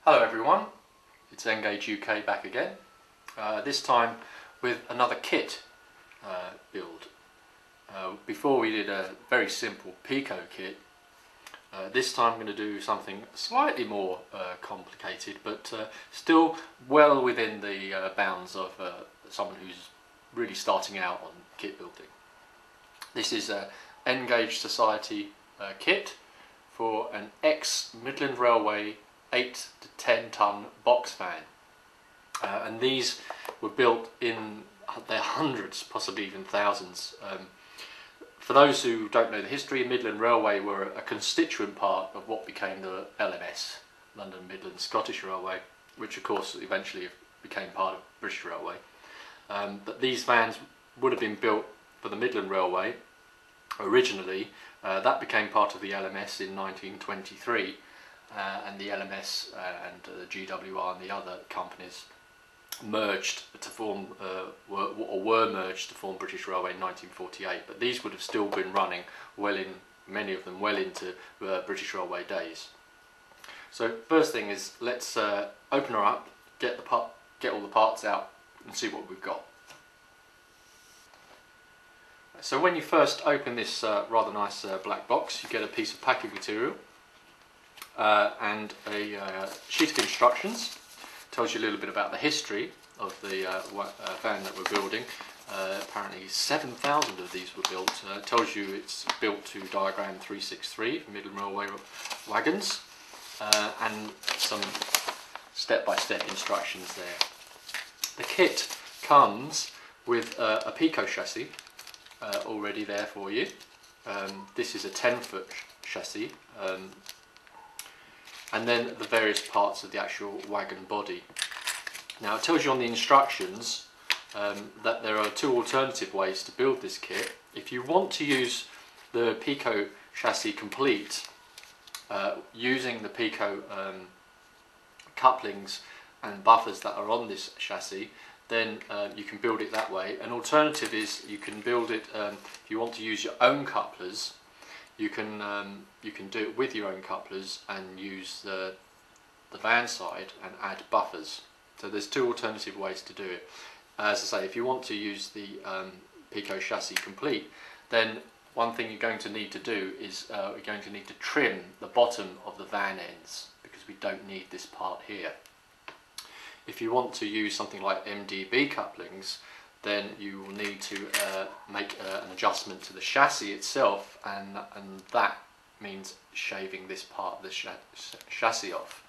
Hello everyone, it's Engage UK back again, this time with another kit build. Before we did a very simple Pico kit. This time I'm going to do something slightly more complicated, but still well within the bounds of someone who's really starting out on kit building. This is a Engage Society kit for an Ex-Midland Railway 8 to 10 ton box fan, and these were built in their hundreds, possibly even thousands. For those who don't know the history, Midland Railway were a constituent part of what became the LMS, London Midland Scottish Railway, which of course eventually became part of British Railway. But these vans would have been built for the Midland Railway originally. That became part of the LMS in 1923, and the LMS and the GWR and the other companies merged to form, were merged to form British Railway in 1948. But these would have still been running many of them well into British Railway days. So first thing is, let's open her up, get all the parts out and see what we've got. So when you first open this rather nice black box, you get a piece of packing material and a sheet of instructions. Tells you a little bit about the history of the van that we're building. Apparently 7,000 of these were built. Tells you it's built to diagram 363 for Midland Railway wagons, and some step-by-step instructions there. The kit comes with a Pico chassis already there for you. This is a 10-foot chassis, and then the various parts of the actual wagon body. Now it tells you on the instructions that there are two alternative ways to build this kit. If you want to use the Pico chassis complete, using the Pico couplings and buffers that are on this chassis, then you can build it that way. An alternative is you can build it, if you want to use your own couplers, you can do it with your own couplers and use the van side and add buffers. So there's two alternative ways to do it. As I say, if you want to use the Pico chassis complete, then one thing you're going to need to do is we're going to need to trim the bottom of the van ends, because we don't need this part here. If you want to use something like MDB couplings, then you will need to make an adjustment to the chassis itself, and that means shaving this part of the chassis off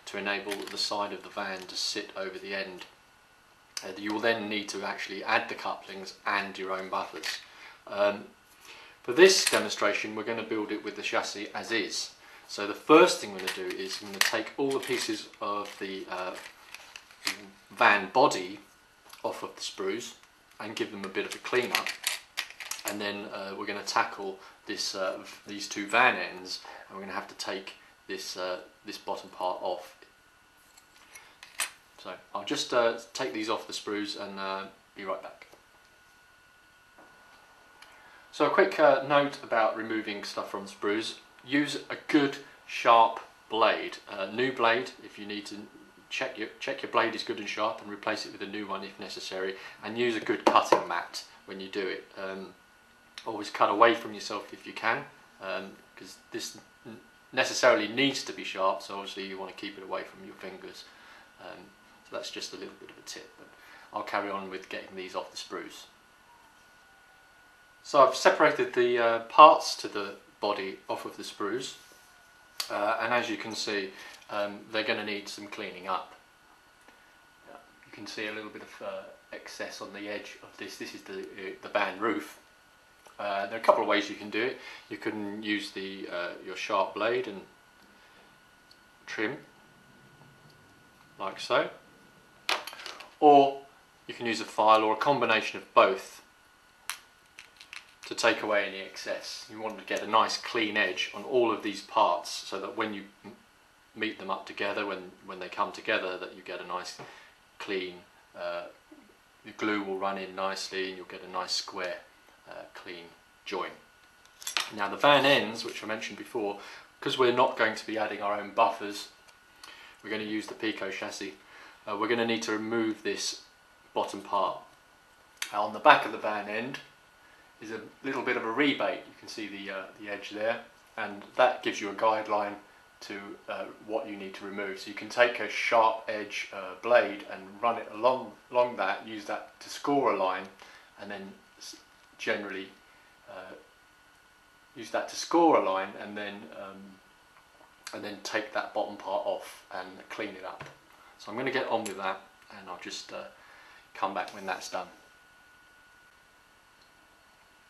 to enable the side of the van to sit over the end. You will then need to actually add the couplings and your own buffers. For this demonstration, we're going to build it with the chassis as is. So the first thing we're going to do is I'm going to take all the pieces of the van body off of the sprues and give them a bit of a clean up, and then we're going to tackle these two van ends, and we're going to have to take this bottom part off. So I'll just take these off the sprues and be right back. So a quick note about removing stuff from sprues: use a good sharp blade, a new blade. If you need to check your blade is good and sharp, and replace it with a new one if necessary, and use a good cutting mat when you do it. Always cut away from yourself if you can, because this necessarily needs to be sharp, so obviously you want to keep it away from your fingers. So that's just a little bit of a tip, but I'll carry on with getting these off the sprues. So I've separated the parts to the body off of the sprues, and as you can see, they're going to need some cleaning up. You can see a little bit of excess on the edge of this. This is the van roof. There are a couple of ways you can do it. You can use your sharp blade and trim, like so, or you can use a file or a combination of both to take away any excess. You want to get a nice clean edge on all of these parts, so that when you meet them up together, when they come together, that you get a nice clean, the glue will run in nicely and you'll get a nice square clean join. Now the van ends, which I mentioned before, because we're not going to be adding our own buffers, we're going to use the Pico chassis, we're going to need to remove this bottom part. On the back of the van end is a little bit of a rebate. You can see the edge there, and that gives you a guideline to what you need to remove. So you can take a sharp edge blade and run it along that, use that to score a line, and then generally use that to score a line, and then take that bottom part off and clean it up. So I'm going to get on with that, and I'll just come back when that's done.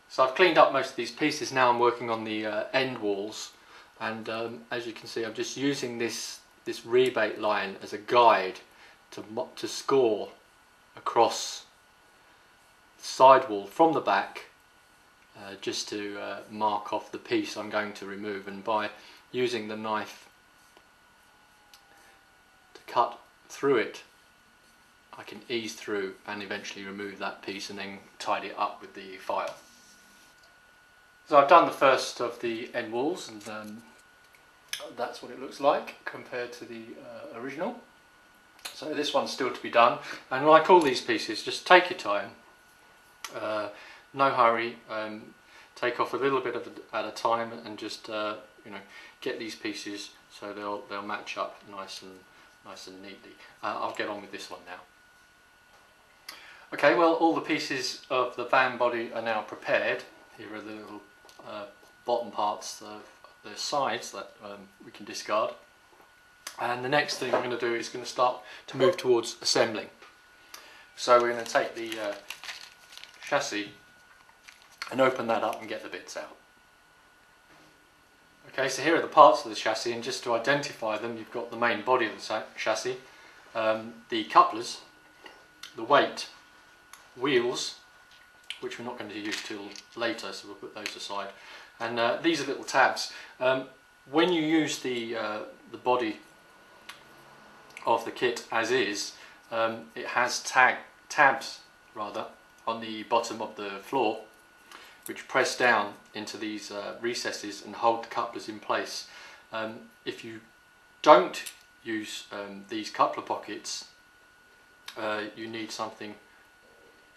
So I've cleaned up most of these pieces. Now I'm working on the end walls, and as you can see, I'm just using this rebate line as a guide to score across the sidewall from the back, just to mark off the piece I'm going to remove. And by using the knife to cut through it, I can ease through and eventually remove that piece and then tidy it up with the file. So I've done the first of the end walls, and that's what it looks like compared to the original. So this one's still to be done, and like all these pieces, just take your time, no hurry, take off a little bit at a time, and just get these pieces so they'll match up nice and neatly. I'll get on with this one now. Okay, well, all the pieces of the van body are now prepared. Here are the little bottom parts, the sides that we can discard. And the next thing I'm going to do is going to start to move towards assembling. So we're going to take the chassis and open that up and get the bits out. Okay, so here are the parts of the chassis, and just to identify them, you've got the main body of the chassis, the couplers, the weight, wheels, which we're not going to use till later, so we'll put those aside, and these are little tabs. When you use the body of the kit as is, it has tabs on the bottom of the floor, which press down into these recesses and hold the couplers in place. If you don't use these coupler pockets, you need something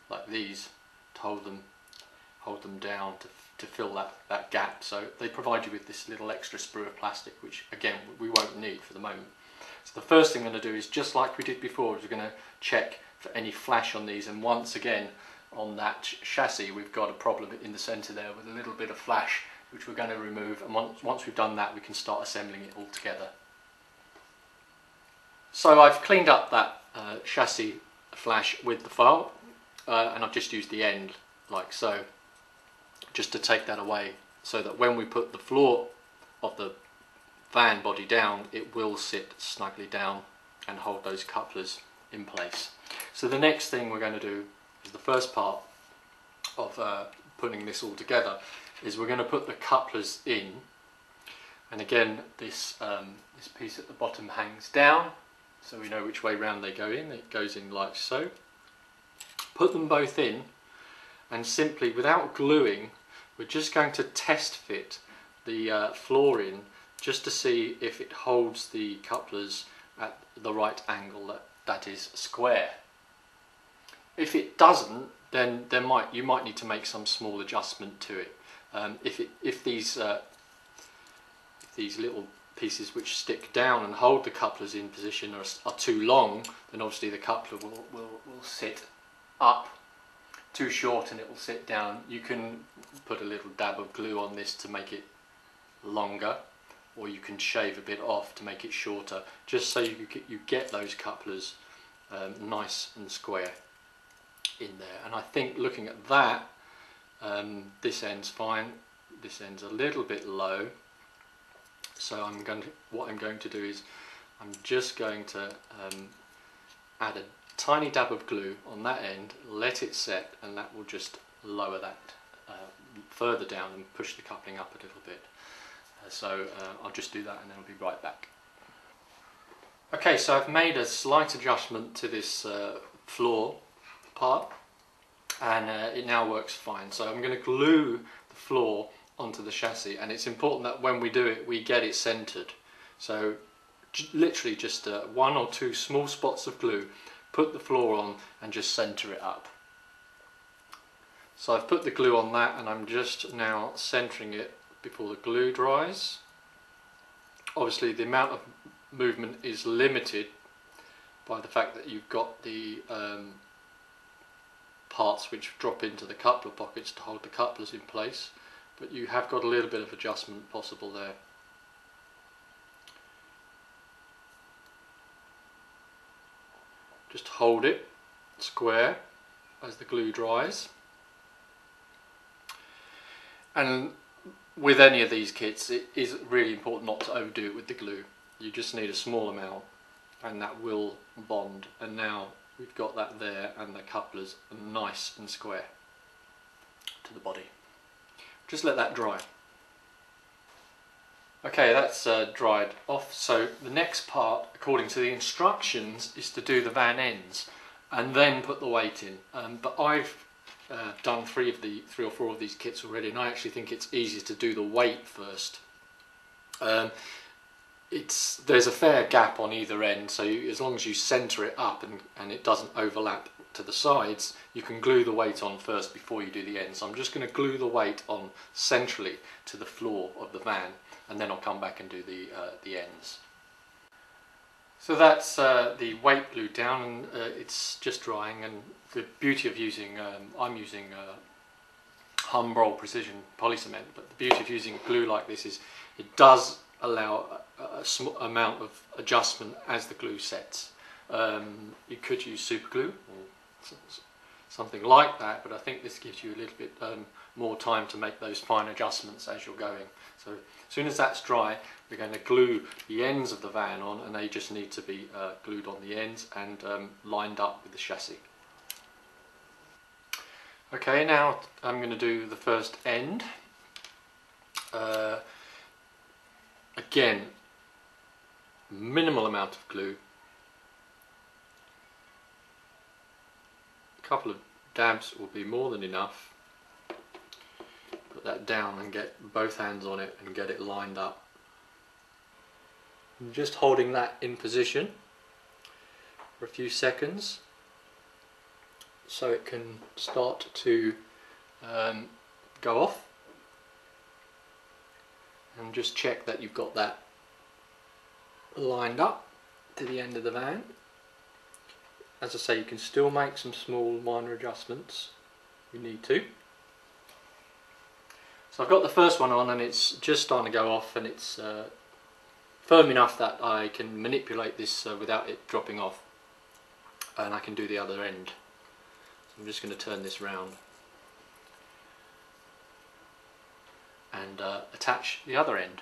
like these to hold them down to fill that gap. So they provide you with this little extra sprue of plastic, which again we won't need for the moment. So the first thing I'm going to do is, just like we did before, is we're going to check for any flash on these, and once again on that chassis we've got a problem in the centre there with a little bit of flash, which we're going to remove, and once we've done that we can start assembling it all together. So I've cleaned up that chassis flash with the file, and I've just used the end like so, just to take that away, so that when we put the floor of the van body down, it will sit snugly down and hold those couplers in place. So the next thing we're going to do is the first part of putting this all together, is we're going to put the couplers in, and again this piece at the bottom hangs down, so we know which way round they go in. It goes in like so. Put them both in, and simply, without gluing, we're just going to test fit the floor in, just to see if it holds the couplers at the right angle, that is square. If it doesn't, then you might need to make some small adjustment to it. If these little pieces which stick down and hold the couplers in position are too long, then obviously the coupler will sit up. Too short and it will sit down. You can put a little dab of glue on this to make it longer, or you can shave a bit off to make it shorter, just so you get those couplers nice and square in there. And I think, looking at that, this end's fine, this end's a little bit low, so what I'm going to do is I'm just going to add a tiny dab of glue on that end, let it set, and that will just lower that further down and push the coupling up a little bit. I'll just do that and then I'll be right back. Okay, so I've made a slight adjustment to this floor part, and it now works fine. So I'm going to glue the floor onto the chassis, and it's important that when we do it we get it centered. So literally just 1 or 2 small spots of glue, put the floor on and just centre it up. So I've put the glue on that and I'm just now centering it before the glue dries. Obviously the amount of movement is limited by the fact that you've got the parts which drop into the coupler pockets to hold the couplers in place, but you have got a little bit of adjustment possible there. Just hold it square as the glue dries. And with any of these kits, it is really important not to overdo it with the glue. You just need a small amount and that will bond. And now we've got that there and the couplers are nice and square to the body. Just let that dry. Okay, that's dried off. So the next part, according to the instructions, is to do the van ends and then put the weight in. But I've done 3 or 4 of these kits already, and I actually think it's easier to do the weight first. There's a fair gap on either end, so as long as you centre it up and it doesn't overlap to the sides, you can glue the weight on first before you do the ends. So I'm just going to glue the weight on centrally to the floor of the van, and then I'll come back and do the ends. So that's the weight glued down, and it's just drying. And the beauty of using, I'm using Humbrol Precision Polycement, but the beauty of using glue like this is it does allow a small amount of adjustment as the glue sets. You could use super glue or something like that, but I think this gives you a little bit more time to make those fine adjustments as you're going. So as soon as that's dry, we're going to glue the ends of the van on, and they just need to be glued on the ends and lined up with the chassis. Okay, now I'm going to do the first end. Again, minimal amount of glue, a couple of dabs will be more than enough. Put that down and get both hands on it and get it lined up. I'm just holding that in position for a few seconds so it can start to go off. And just check that you've got that lined up to the end of the van. As I say, you can still make some small minor adjustments if you need to. So I've got the first one on and it's just starting to go off, and it's firm enough that I can manipulate this without it dropping off, and I can do the other end. So I'm just going to turn this round and attach the other end.